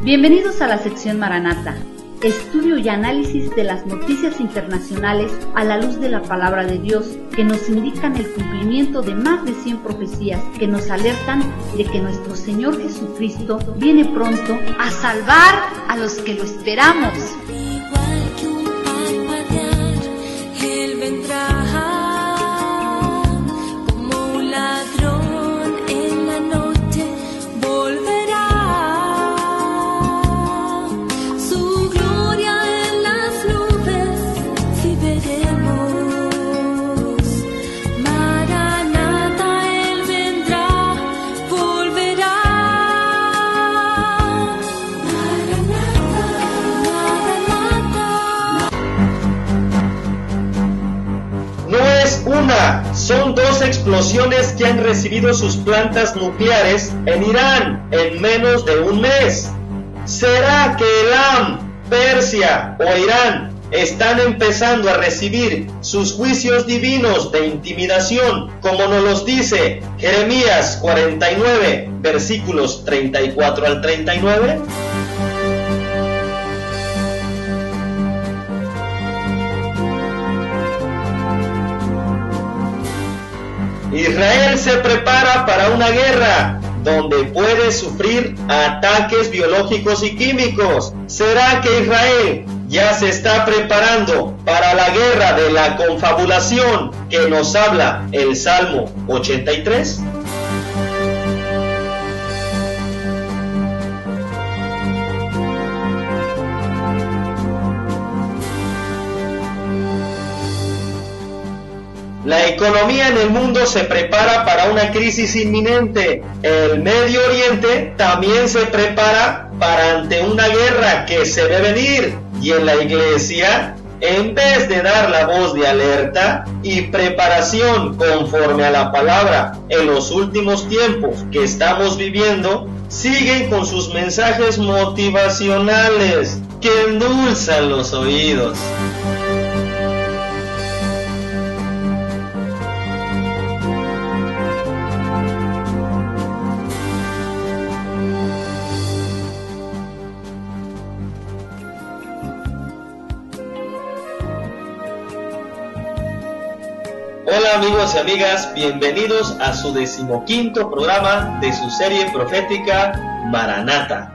Bienvenidos a la sección Maranata, estudio y análisis de las noticias internacionales a la luz de la palabra de Dios, que nos indican el cumplimiento de más de 100 profecías que nos alertan de que nuestro Señor Jesucristo viene pronto a salvar a los que lo esperamos. Igual que un parpadear, Él vendrá como un ladrón en la noche, volverá. Su gloria en las nubes, si veremos. Maranata, Él vendrá, volverá. No es una, son dos explosiones que han recibido sus plantas nucleares en Irán en menos de un mes. ¿Será que Elam, Persia o Irán están empezando a recibir sus juicios divinos de intimidación, como nos los dice Jeremías 49, versículos 34 al 39? Israel se prepara para una guerra donde puede sufrir ataques biológicos y químicos. ¿Será que Israel ya se está preparando para la guerra de la confabulación que nos habla el Salmo 83? La economía en el mundo se prepara para una crisis inminente. El Medio Oriente también se prepara para ante una guerra que se ve venir. Y en la iglesia, en vez de dar la voz de alerta y preparación conforme a la palabra en los últimos tiempos que estamos viviendo, siguen con sus mensajes motivacionales que endulzan los oídos. Hola amigos y amigas, bienvenidos a su 15º programa de su serie profética Maranata.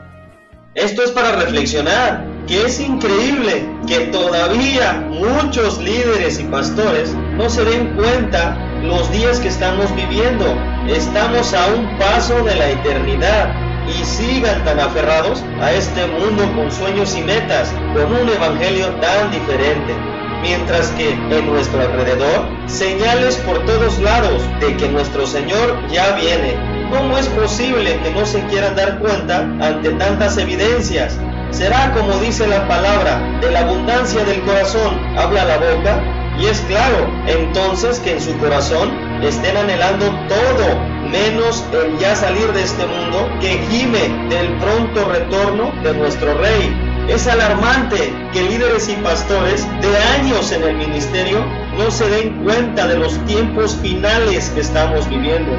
Esto es para reflexionar, que es increíble que todavía muchos líderes y pastores no se den cuenta los días que estamos viviendo. Estamos a un paso de la eternidad y sigan tan aferrados a este mundo con sueños y metas, con un evangelio tan diferente. Mientras que en nuestro alrededor, señales por todos lados de que nuestro Señor ya viene. ¿Cómo es posible que no se quieran dar cuenta ante tantas evidencias? ¿Será como dice la palabra, de la abundancia del corazón habla la boca? Y es claro, entonces que en su corazón estén anhelando todo, menos el ya salir de este mundo, que gime del pronto retorno de nuestro Rey. Es alarmante que líderes y pastores de años en el ministerio no se den cuenta de los tiempos finales que estamos viviendo.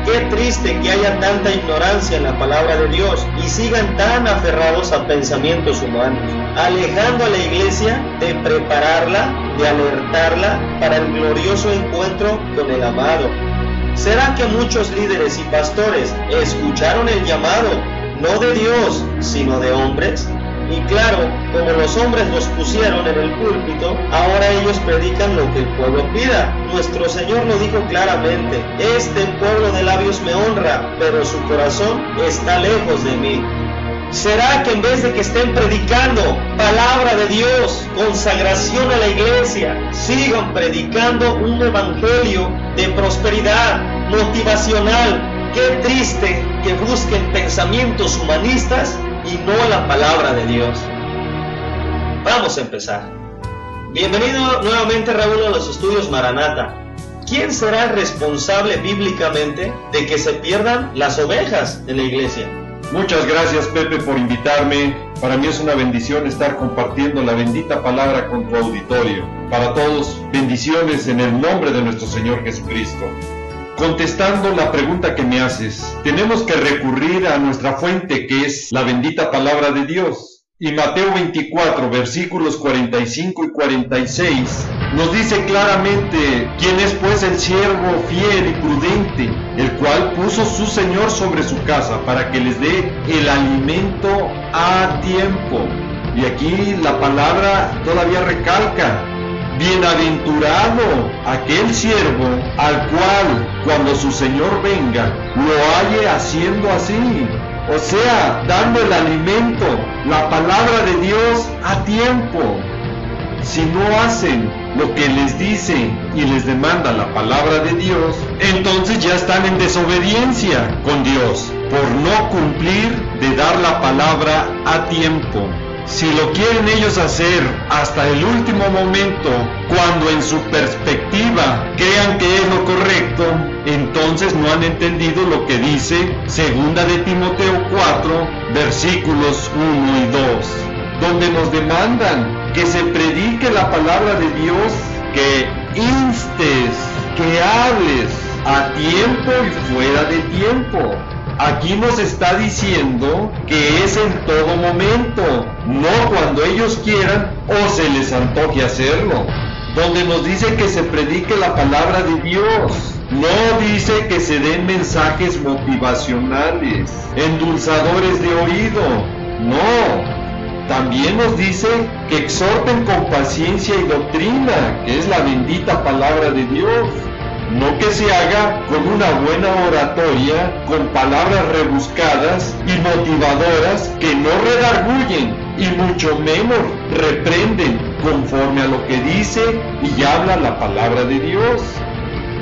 Qué triste que haya tanta ignorancia en la palabra de Dios y sigan tan aferrados a pensamientos humanos, alejando a la iglesia de prepararla, de alertarla para el glorioso encuentro con el amado. ¿Será que muchos líderes y pastores escucharon el llamado, no de Dios, sino de hombres? Y claro, como los hombres los pusieron en el púlpito, ahora ellos predican lo que el pueblo pida. Nuestro Señor lo dijo claramente: este pueblo de labios me honra, pero su corazón está lejos de mí. ¿Será que en vez de que estén predicando palabra de Dios, consagración a la iglesia, sigan predicando un evangelio de prosperidad motivacional? Qué triste que busquen pensamientos humanistas y no la palabra de Dios. Vamos a empezar. Bienvenido nuevamente, Raúl, a los estudios Maranata. ¿Quién será responsable bíblicamente de que se pierdan las ovejas de la iglesia? Muchas gracias, Pepe, por invitarme. Para mí es una bendición estar compartiendo la bendita palabra con tu auditorio. Para todos, bendiciones en el nombre de nuestro Señor Jesucristo. Contestando la pregunta que me haces, tenemos que recurrir a nuestra fuente, que es la bendita palabra de Dios. Y Mateo 24, versículos 45 y 46, nos dice claramente quién es pues el siervo fiel y prudente, el cual puso su Señor sobre su casa para que les dé el alimento a tiempo. Y aquí la palabra todavía recalca: bienaventurado aquel siervo al cual, cuando su Señor venga, lo halle haciendo así. O sea, dando el alimento, la palabra de Dios a tiempo. Si no hacen lo que les dice y les demanda la palabra de Dios, entonces ya están en desobediencia con Dios por no cumplir de dar la palabra a tiempo. Si lo quieren ellos hacer hasta el último momento, cuando en su perspectiva crean que es lo correcto, entonces no han entendido lo que dice 2 de Timoteo 4, versículos 1 y 2, donde nos demandan que se predique la palabra de Dios, que instes, que hables a tiempo y fuera de tiempo. Aquí nos está diciendo que es en todo momento, no cuando ellos quieran o se les antoje hacerlo. Donde nos dice que se predique la palabra de Dios, no dice que se den mensajes motivacionales, endulzadores de oído, no. También nos dice que exhorten con paciencia y doctrina, que es la bendita palabra de Dios. No que se haga con una buena oratoria, con palabras rebuscadas y motivadoras que no redargüyen y mucho menos reprenden conforme a lo que dice y habla la palabra de Dios.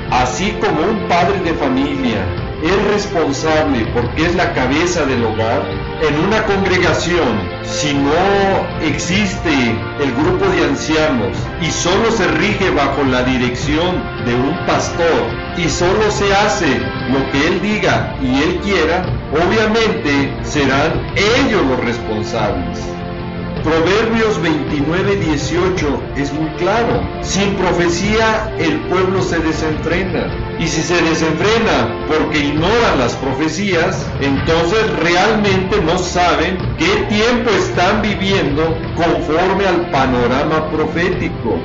Así como un padre de familia es responsable porque es la cabeza del hogar, en una congregación, si no existe el grupo de ancianos y solo se rige bajo la dirección de un pastor y solo se hace lo que él diga y él quiera, obviamente serán ellos los responsables. Proverbios 29:18 es muy claro: sin profecía el pueblo se desenfrena, y si se desenfrena porque ignoran las profecías, entonces realmente no saben qué tiempo están viviendo conforme al panorama profético.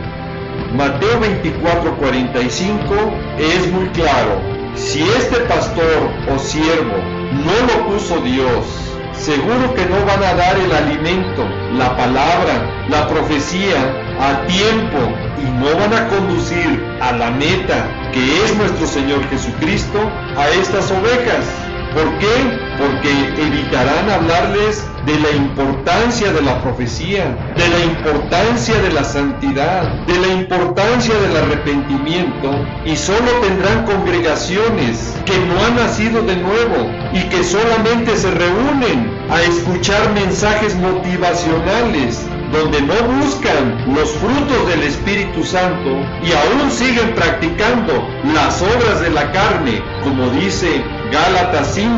Mateo 24:45 es muy claro: si este pastor o siervo no lo puso Dios, seguro que no van a dar el alimento, la palabra, la profecía a tiempo y no van a conducir a la meta, que es nuestro Señor Jesucristo, a estas ovejas. ¿Por qué? Porque evitarán hablarles de la importancia de la profecía, de la importancia de la santidad, de la importancia del arrepentimiento, y solo tendrán congregaciones que no han nacido de nuevo y que solamente se reúnen a escuchar mensajes motivacionales, donde no buscan los frutos del Espíritu Santo y aún siguen practicando las obras de la carne, como dice Gálatas 5,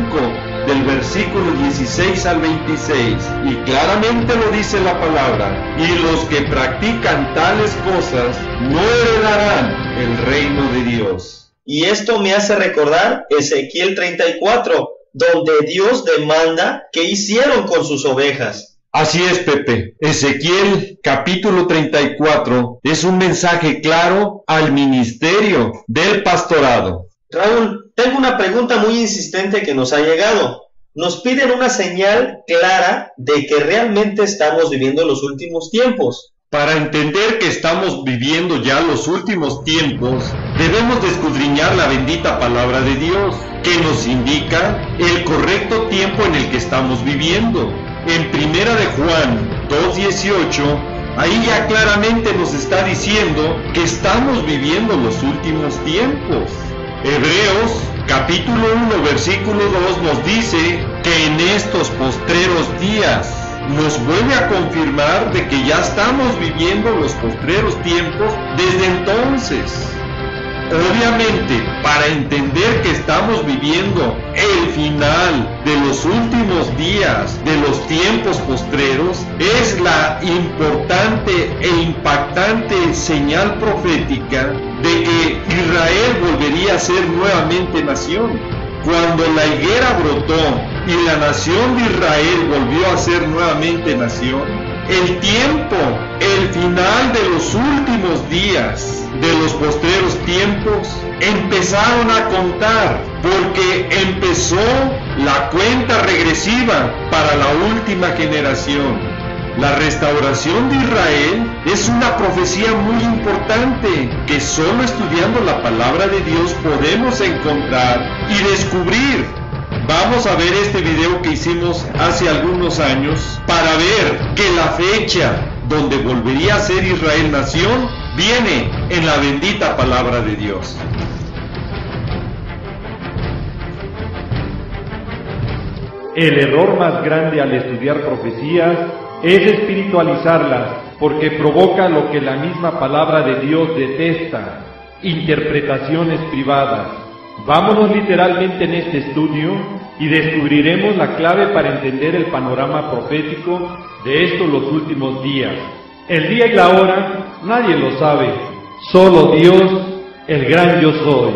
del versículo 16 al 26, y claramente lo dice la palabra: y los que practican tales cosas no heredarán el reino de Dios. Y esto me hace recordar Ezequiel 34, donde Dios demanda qué hicieron con sus ovejas. Así es, Pepe. Ezequiel capítulo 34 es un mensaje claro al ministerio del pastorado. Raúl, tengo una pregunta muy insistente que nos ha llegado. Nos piden una señal clara de que realmente estamos viviendo los últimos tiempos. Para entender que estamos viviendo ya los últimos tiempos, debemos de escudriñar la bendita palabra de Dios, que nos indica el correcto tiempo en el que estamos viviendo. En 1 de Juan 2:18, ahí ya claramente nos está diciendo que estamos viviendo los últimos tiempos. Hebreos capítulo 1 versículo 2 nos dice que en estos postreros días nos vuelve a confirmar de que ya estamos viviendo los postreros tiempos desde entonces. Obviamente, para entender que estamos viviendo el final de los últimos días, de los tiempos postreros, es la importante e impactante señal profética de que Israel volvería a ser nuevamente nación. Cuando la higuera brotó y la nación de Israel volvió a ser nuevamente nación, el tiempo, el final de los últimos días, de los postreros tiempos, empezaron a contar, porque empezó la cuenta regresiva para la última generación. La restauración de Israel es una profecía muy importante que solo estudiando la palabra de Dios podemos encontrar y descubrir. Vamos a ver este video que hicimos hace algunos años para ver que la fecha donde volvería a ser Israel nación viene en la bendita palabra de Dios. El error más grande al estudiar profecías es espiritualizarlas, porque provoca lo que la misma palabra de Dios detesta: interpretaciones privadas. Vámonos literalmente en este estudio y descubriremos la clave para entender el panorama profético de estos los últimos días. El día y la hora nadie lo sabe, solo Dios, el gran yo soy.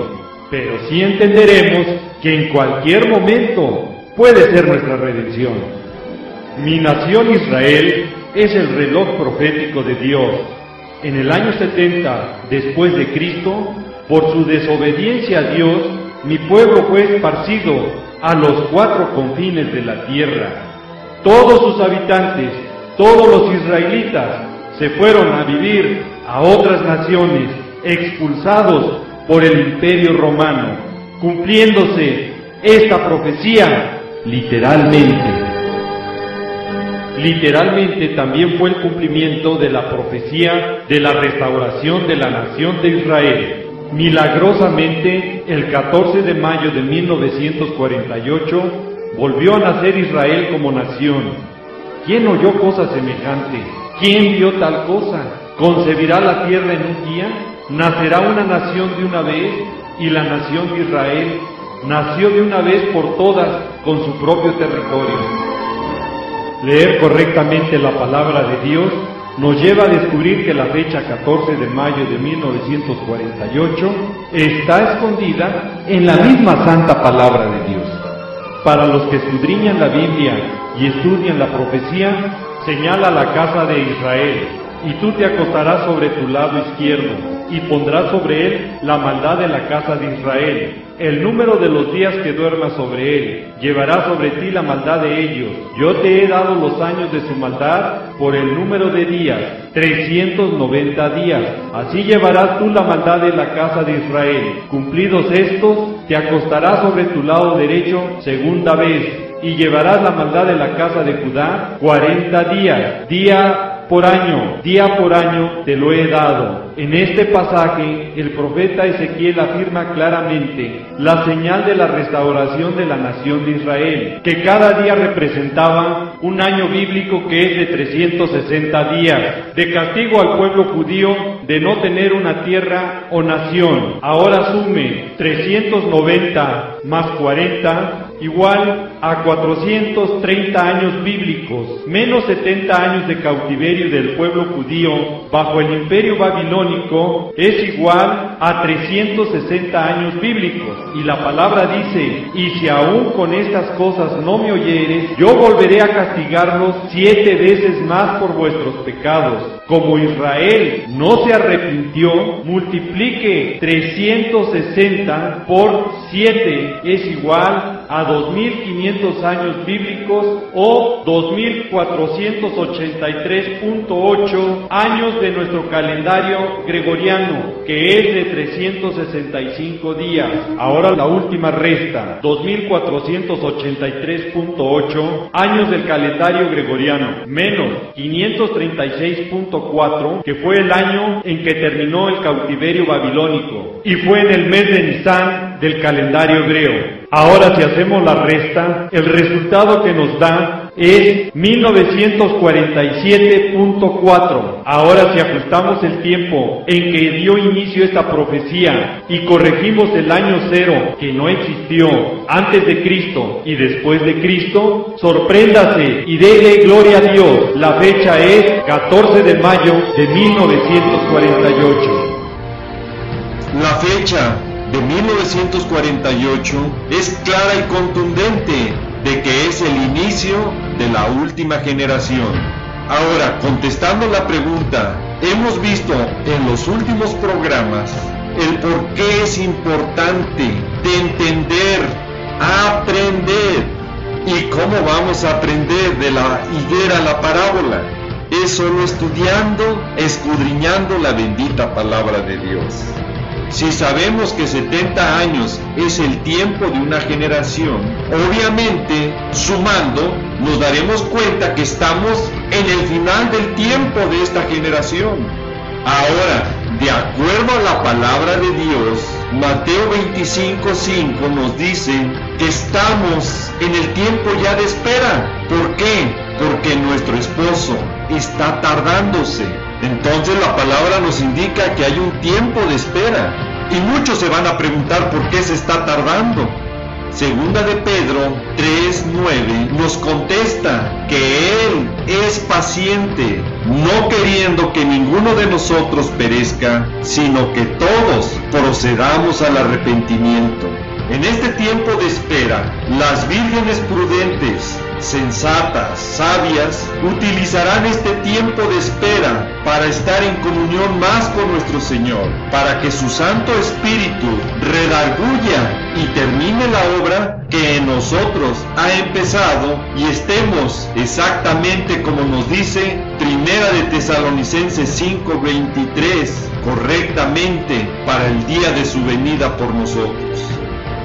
Pero sí entenderemos que en cualquier momento puede ser nuestra redención. Mi nación Israel es el reloj profético de Dios. En el año 70 después de Cristo, por su desobediencia a Dios, mi pueblo fue esparcido a los 4 confines de la tierra. Todos sus habitantes, todos los israelitas, se fueron a vivir a otras naciones, expulsados por el Imperio Romano, cumpliéndose esta profecía literalmente. Literalmente también fue el cumplimiento de la profecía de la restauración de la nación de Israel. Milagrosamente, el 14 de mayo de 1948, volvió a nacer Israel como nación. ¿Quién oyó cosa semejante? ¿Quién vio tal cosa? ¿Concebirá la tierra en un día? ¿Nacerá una nación de una vez? Y la nación de Israel nació de una vez por todas con su propio territorio. Leer correctamente la palabra de Dios nos lleva a descubrir que la fecha 14 de mayo de 1948 está escondida en la misma santa palabra de Dios. Para los que escudriñan la Biblia y estudian la profecía, señala la casa de Israel, y tú te acostarás sobre tu lado izquierdo, y pondrás sobre él la maldad de la casa de Israel. El número de los días que duermas sobre él, llevará sobre ti la maldad de ellos. Yo te he dado los años de su maldad por el número de días, 390 días. Así llevarás tú la maldad de la casa de Israel. Cumplidos estos, te acostarás sobre tu lado derecho segunda vez, y llevarás la maldad de la casa de Judá 40 días, día por año te lo he dado. En este pasaje, el profeta Ezequiel afirma claramente la señal de la restauración de la nación de Israel, que cada día representaba un año bíblico que es de 360 días, de castigo al pueblo judío de no tener una tierra o nación. Ahora sume 390 más 40 igual a 430 años bíblicos, menos 70 años de cautiverio del pueblo judío bajo el imperio babilónico, es igual a 360 años bíblicos. Y la palabra dice: y si aún con estas cosas no me oyeres, yo volveré a castigarlos 7 veces más por vuestros pecados. Como Israel no se arrepintió, multiplique 360 por 7, es igual a 2500 años bíblicos o 2483.8 años de nuestro calendario gregoriano, que es de 365 días. Ahora la última resta, 2483.8 años del calendario gregoriano, menos 536.4, que fue el año en que terminó el cautiverio babilónico, y fue en el mes de Nisan del calendario hebreo. Ahora, si hacemos la resta, el resultado que nos da es 1947.4. Ahora, si ajustamos el tiempo en que dio inicio esta profecía y corregimos el año cero, que no existió antes de Cristo y después de Cristo, sorpréndase y déle gloria a Dios. La fecha es 14 de mayo de 1948. La fecha de 1948 es clara y contundente de que es el inicio de la última generación. Ahora, contestando la pregunta, hemos visto en los últimos programas el por qué es importante de entender, aprender. ¿Y cómo vamos a aprender de la higuera la parábola? Es solo estudiando, escudriñando la bendita palabra de Dios. Si sabemos que 70 años es el tiempo de una generación, obviamente, sumando, nos daremos cuenta que estamos en el final del tiempo de esta generación. Ahora, de acuerdo a la palabra de Dios, Mateo 25:5 nos dice que estamos en el tiempo ya de espera. ¿Por qué? Porque nuestro esposo está tardándose. Entonces la palabra nos indica que hay un tiempo de espera. Y muchos se van a preguntar por qué se está tardando. Segunda de Pedro 3:9 nos contesta que Él es paciente, no queriendo que ninguno de nosotros perezca, sino que todos procedamos al arrepentimiento. En este tiempo de espera, las vírgenes prudentes, sensatas, sabias, utilizarán este tiempo de espera para estar en comunión más con nuestro Señor, para que su Santo Espíritu redarguya y termine la obra que en nosotros ha empezado y estemos exactamente como nos dice Primera de Tesalonicenses 5:23, correctamente para el día de su venida por nosotros.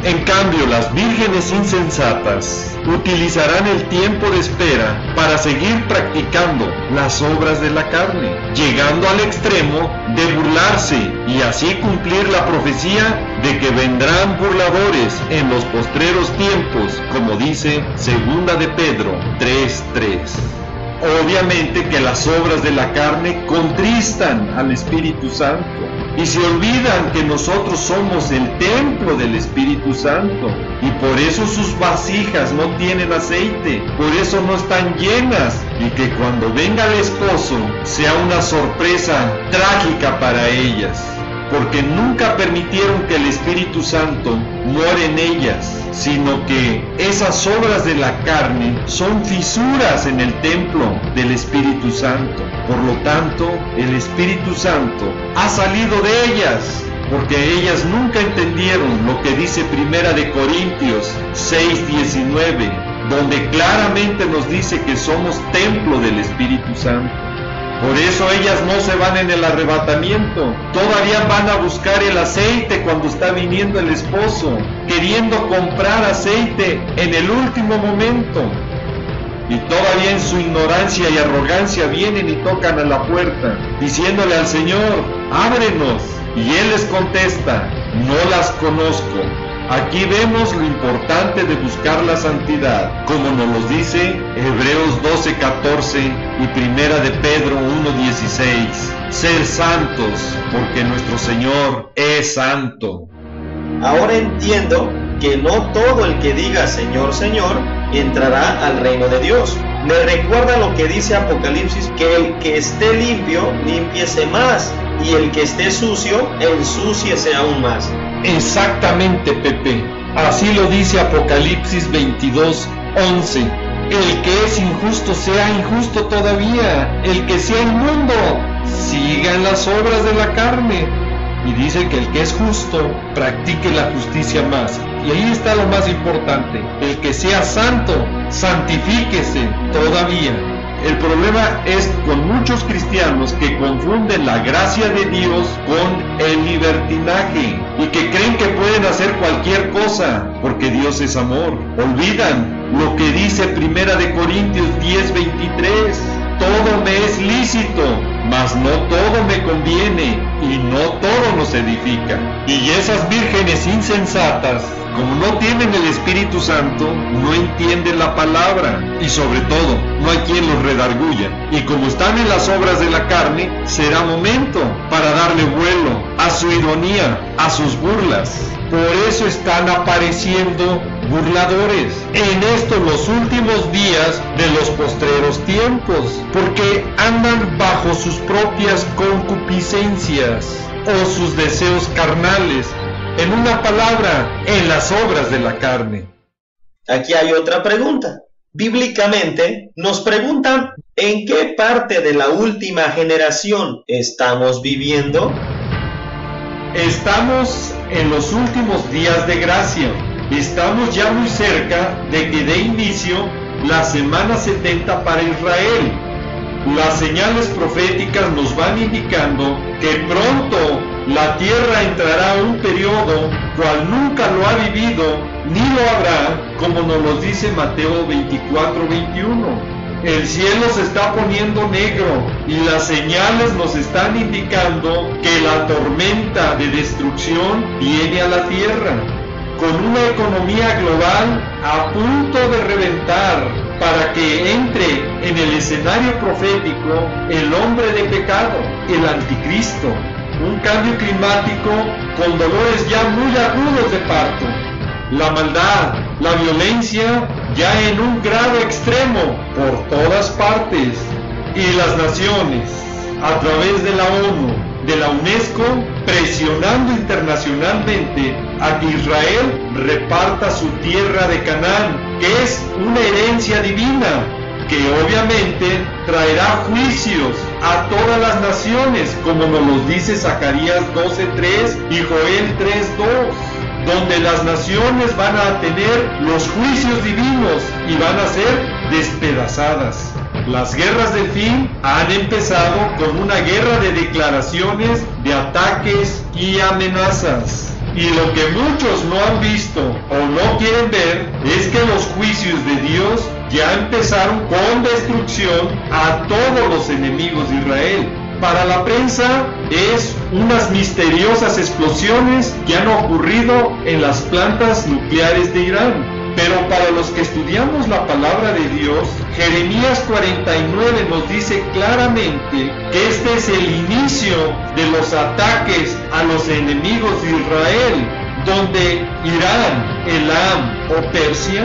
En cambio, las vírgenes insensatas utilizarán el tiempo de espera para seguir practicando las obras de la carne, llegando al extremo de burlarse y así cumplir la profecía de que vendrán burladores en los postreros tiempos, como dice Segunda de Pedro 3:3. Obviamente que las obras de la carne contristan al Espíritu Santo y se olvidan que nosotros somos el templo del Espíritu Santo y por eso sus vasijas no tienen aceite, por eso no están llenas y que cuando venga el esposo sea una sorpresa trágica para ellas. Porque nunca permitieron que el Espíritu Santo muera en ellas, sino que esas obras de la carne son fisuras en el templo del Espíritu Santo. Por lo tanto, el Espíritu Santo ha salido de ellas, porque ellas nunca entendieron lo que dice Primera de Corintios 6:19, donde claramente nos dice que somos templo del Espíritu Santo. Por eso ellas no se van en el arrebatamiento, todavía van a buscar el aceite cuando está viniendo el esposo, queriendo comprar aceite en el último momento. Y todavía en su ignorancia y arrogancia vienen y tocan a la puerta, diciéndole al Señor, ábrenos. Y Él les contesta, no las conozco. Aquí vemos lo importante de buscar la santidad, como nos lo dice Hebreos 12:14 y Primera de Pedro 1:16. Ser santos, porque nuestro Señor es santo. Ahora entiendo que no todo el que diga Señor, Señor, entrará al reino de Dios. Me recuerda lo que dice Apocalipsis, que el que esté limpio, límpiese más, y el que esté sucio, ensúciese aún más. Exactamente, Pepe. Así lo dice Apocalipsis 22:11. El que es injusto sea injusto todavía. El que sea inmundo siga en las obras de la carne. Y dice que el que es justo practique la justicia más. Y ahí está lo más importante. El que sea santo, santifíquese todavía. El problema es con muchos cristianos que confunden la gracia de Dios con el libertinaje y que creen que pueden hacer cualquier cosa porque Dios es amor. Olvidan lo que dice Primera de Corintios 10:23. Todo me es lícito, mas no todo me conviene y no todo nos edifica. Y esas vírgenes insensatas, como no tienen el Espíritu Santo, no entienden la palabra, y sobre todo, no hay quien los redarguya. Y como están en las obras de la carne, será momento para darle vuelo a su ironía, a sus burlas. Por eso están apareciendo burladores en estos los últimos días de los postreros tiempos, porque andan bajo sus propias concupiscencias o sus deseos carnales, en una palabra, en las obras de la carne. Aquí hay otra pregunta. Bíblicamente nos preguntan ¿en qué parte de la última generación estamos viviendo? Estamos en los últimos días de gracia. Estamos ya muy cerca de que dé inicio la semana 70 para Israel. Las señales proféticas nos van indicando que pronto la tierra entrará a un periodo cual nunca lo ha vivido ni lo habrá, como nos lo dice Mateo 24:21. El cielo se está poniendo negro y las señales nos están indicando que la tormenta de destrucción viene a la tierra, con una economía global a punto de reventar, para que entre en el escenario profético el hombre de pecado, el anticristo, un cambio climático con dolores ya muy agudos de parto, la maldad, la violencia ya en un grado extremo por todas partes, y las naciones, a través de la ONU, de la UNESCO, presionando internacionalmente a que Israel reparta su tierra de Canaán, que es una herencia divina, que obviamente traerá juicios a todas las naciones, como nos lo dice Zacarías 12:3 y Joel 3:2, donde las naciones van a tener los juicios divinos y van a ser despedazadas. Las guerras del fin han empezado con una guerra de declaraciones, de ataques y amenazas. Y lo que muchos no han visto o no quieren ver es que los juicios de Dios ya empezaron con destrucción a todos los enemigos de Israel. Para la prensa es unas misteriosas explosiones que han ocurrido en las plantas nucleares de Irán. Pero para los que estudiamos la palabra de Dios, Jeremías 49 nos dice claramente que este es el inicio de los ataques a los enemigos de Israel, donde Irán, Elam o Persia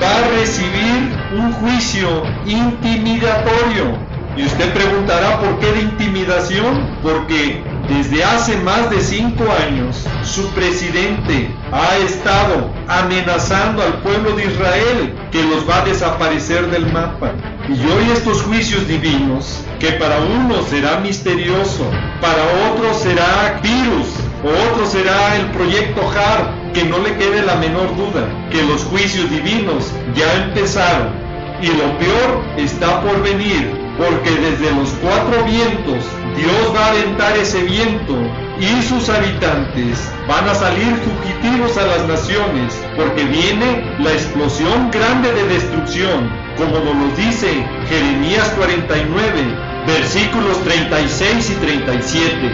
va a recibir un juicio intimidatorio. Y usted preguntará ¿por qué de intimidación? Porque desde hace más de 5 años su presidente ha estado amenazando al pueblo de Israel que los va a desaparecer del mapa. Y hoy estos juicios divinos, que para unos será misterioso, para otros será virus, o otro será el proyecto HAR, que no le quede la menor duda, que los juicios divinos ya empezaron. Y lo peor está por venir, porque desde los 4 vientos Dios va a aventar ese viento y sus habitantes van a salir fugitivos a las naciones, porque viene la explosión grande de destrucción, como nos lo dice Jeremías 49, versículos 36 y 37.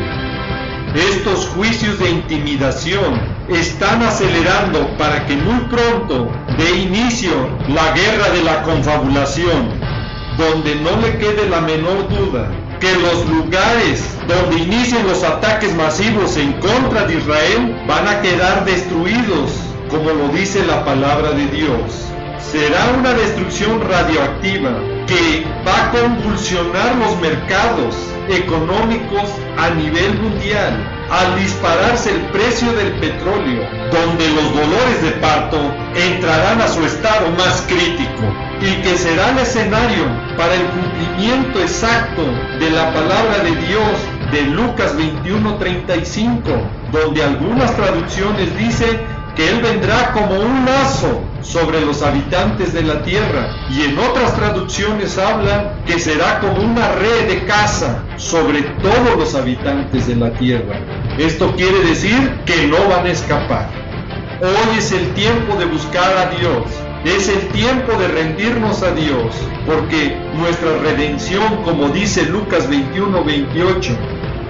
Estos juicios de intimidación están acelerando para que muy pronto dé inicio la guerra de la confabulación, donde no le quede la menor duda que los lugares donde inicien los ataques masivos en contra de Israel van a quedar destruidos, como lo dice la palabra de Dios. Será una destrucción radioactiva que va a convulsionar los mercados económicos a nivel mundial al dispararse el precio del petróleo, donde los dolores de parto entrarán a su estado más crítico, y que será el escenario para el cumplimiento exacto de la palabra de Dios de Lucas 21:35, donde algunas traducciones dicen que Él vendrá como un lazo sobre los habitantes de la tierra, y en otras traducciones habla que será como una red de caza sobre todos los habitantes de la tierra. Esto quiere decir que no van a escapar. Hoy es el tiempo de buscar a Dios, Es el tiempo de rendirnos a Dios, porque nuestra redención, como dice Lucas 21:28,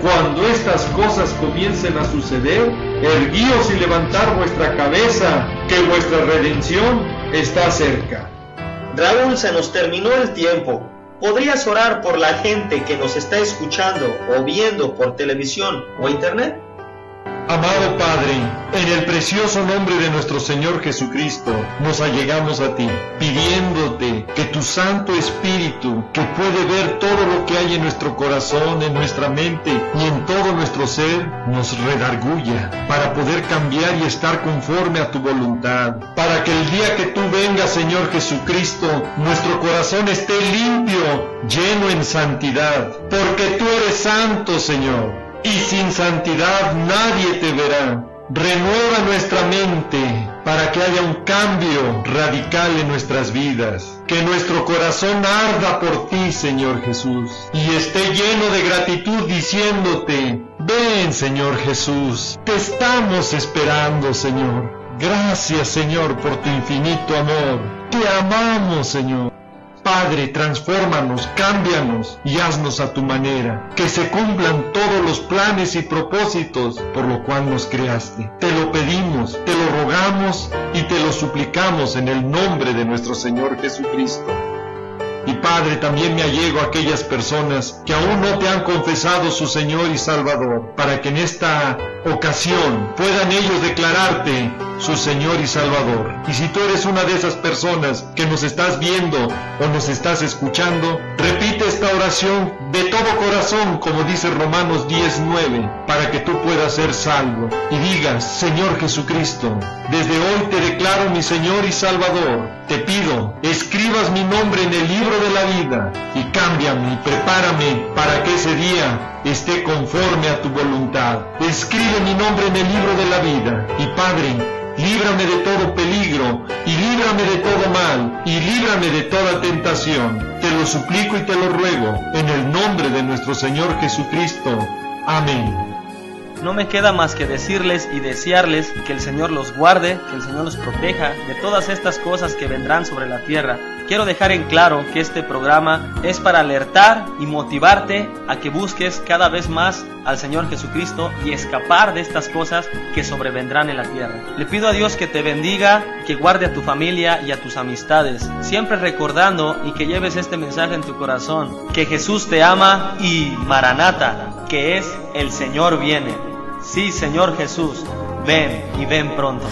cuando estas cosas comiencen a suceder, erguíos y levantar vuestra cabeza, que vuestra redención está cerca. Raúl, se nos terminó el tiempo. ¿Podrías orar por la gente que nos está escuchando o viendo por televisión o internet? Amado Padre, en el precioso nombre de nuestro Señor Jesucristo, nos allegamos a ti, pidiéndote que tu Santo Espíritu, que puede ver todo lo que hay en nuestro corazón, en nuestra mente y en todo nuestro ser, nos redarguya para poder cambiar y estar conforme a tu voluntad, para que el día que tú vengas, Señor Jesucristo, nuestro corazón esté limpio, lleno en santidad, porque tú eres santo, Señor. Y sin santidad nadie te verá. Renueva nuestra mente para que haya un cambio radical en nuestras vidas. Que nuestro corazón arda por ti, Señor Jesús, y esté lleno de gratitud diciéndote: ven, Señor Jesús, te estamos esperando, Señor. Gracias, Señor, por tu infinito amor. Te amamos, Señor. Padre, transfórmanos, cámbianos y haznos a tu manera, que se cumplan todos los planes y propósitos por lo cual nos creaste. Te lo pedimos, te lo rogamos y te lo suplicamos en el nombre de nuestro Señor Jesucristo. Y Padre, también me allego a aquellas personas que aún no te han confesado su Señor y Salvador, para que en esta ocasión puedan ellos declararte su Señor y Salvador. Y si tú eres una de esas personas que nos estás viendo o nos estás escuchando, repite esta oración de todo corazón, como dice Romanos 10:9, para que tú puedas ser salvo. Y digas: Señor Jesucristo, desde hoy te declaro mi Señor y Salvador. Te pido, escribas mi nombre en el libro de la vida y cámbiame y prepárame para que ese día esté conforme a tu voluntad. Escribe mi nombre en el libro de la vida. Y Padre, líbrame de todo peligro, y líbrame de todo mal, y líbrame de toda tentación. Te lo suplico y te lo ruego, en el nombre de nuestro Señor Jesucristo. Amén. No me queda más que decirles y desearles que el Señor los guarde, que el Señor los proteja de todas estas cosas que vendrán sobre la tierra. Quiero dejar en claro que este programa es para alertar y motivarte a que busques cada vez más al Señor Jesucristo y escapar de estas cosas que sobrevendrán en la tierra. Le pido a Dios que te bendiga, que guarde a tu familia y a tus amistades, siempre recordando y que lleves este mensaje en tu corazón: que Jesús te ama y Maranata, que es el Señor viene. Sí, Señor Jesús, ven y ven pronto.